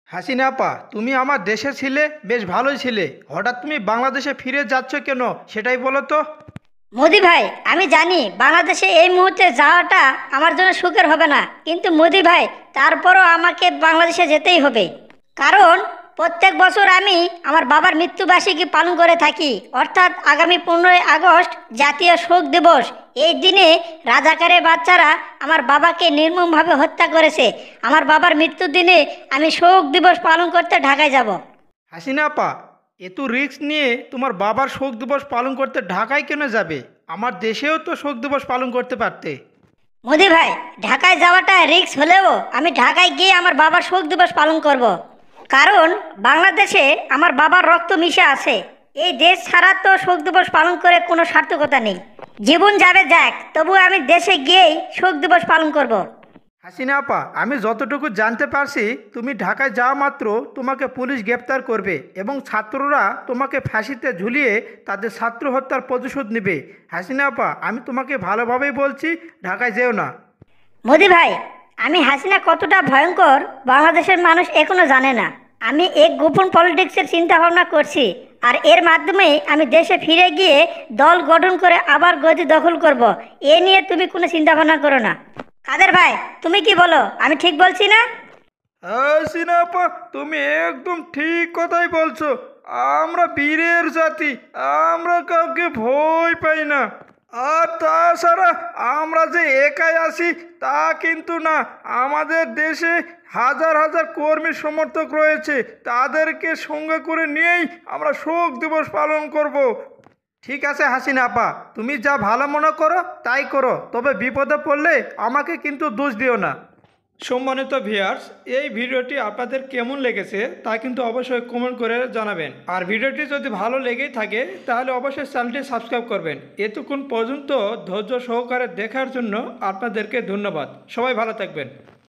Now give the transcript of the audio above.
হাসিনা আপা, তুমি আমার দেশে ছিলে, বেশ ভালোই ছিলে। হঠাৎ তুমি বাংলাদেশে ফিরে যাচ্ছ কেন, সেটাই বলো তো। মোদি ভাই, আমি জানি বাংলাদেশে এই মুহূর্তে যাওয়াটা আমার জন্য সুখের হবে না, কিন্তু মোদি ভাই, তারপরও আমাকে বাংলাদেশে যেতেই হবে। কারণ প্রত্যেক বছর আমি আমার বাবার মৃত্যুবার্ষিকী পালন করে থাকি, অর্থাৎ আগামী 15ই আগস্ট জাতীয় শোক দিবস। এই দিনে রাজাকারের বাচ্চারা আমার বাবাকে নির্মমভাবে হত্যা করেছে। আমার বাবার মৃত্যুর দিনে আমি শোক দিবস পালন করতে ঢাকায় যাব। হাসিনা আপা, এত রিস্ক নিয়ে তোমার বাবার শোক দিবস পালন করতে ঢাকায় কেন যাবে? আমার দেশেও তো শোক দিবস পালন করতে পারতে। মোদি ভাই, ঢাকায় যাওয়াটা রিস্ক হলেও আমি ঢাকায় গিয়ে আমার বাবার শোক দিবস পালন করব। কারণ বাংলাদেশে আমার বাবার রক্ত মিশে আছে। এই দেশ ছাড়া তো শোক দিবস পালন করে কোনো সার্থকতা নেই। জীবন যাবে যাক, তবু আমি দেশে গিয়েই শোক দিবস পালন করব। হাসিনা আপা, আমি যতটুকু জানতে পারছি, তুমি ঢাকায় যাওয়া মাত্র তোমাকে পুলিশ গ্রেপ্তার করবে এবং ছাত্ররা তোমাকে ফাঁসিতে ঝুলিয়ে তাদের ছাত্র হত্যার প্রতিশোধ নেবে। হাসিনা আপা, আমি তোমাকে ভালোভাবেই বলছি, ঢাকায় যেও না। মোদি ভাই, আমি হাসিনা কতটা ভয়ঙ্কর বাংলাদেশের মানুষ এখনো জানে না। আমি এক গোপন পলিটিক্সের চিন্তা ভাবনা করছি, আর এর মাধ্যমে আমি দেশে ফিরে গিয়ে দল গঠন করে আবার গদি দখল করব। এ নিয়ে তুমি কোনো চিন্তা ভাবনা করো না। কাদের ভাই, তুমি কি বলো? আমি ঠিক বলছি না? হাসিনা আপা, তুমি একদম ঠিক কথাই বলছো। আমরা বীরের জাতি, আমরা কাউকে ভয় পাই না। আর তাছাড়া আমরা যে একাই আছি তা কিন্তু না, আমাদের দেশে হাজার হাজার কর্মী সমর্থক রয়েছে, তাদেরকে সঙ্গে করে নিয়েই আমরা শোক দিবস পালন করব। ঠিক আছে হাসিনা আপা, তুমি যা ভালো মনে করো তাই করো, তবে বিপদে পড়লে আমাকে কিন্তু দোষ দিও না। সম্মানিত ভিউয়ার্স, এই ভিডিওটি আপনাদের কেমন লেগেছে তা কিন্তু অবশ্যই কমেন্ট করে জানাবেন। আর ভিডিওটি যদি ভালো লেগেই থাকে তাহলে অবশ্যই চ্যানেলটি সাবস্ক্রাইব করবেন। এতক্ষণ পর্যন্ত ধৈর্য সহকারে দেখার জন্য আপনাদেরকে ধন্যবাদ। সবাই ভালো থাকবেন।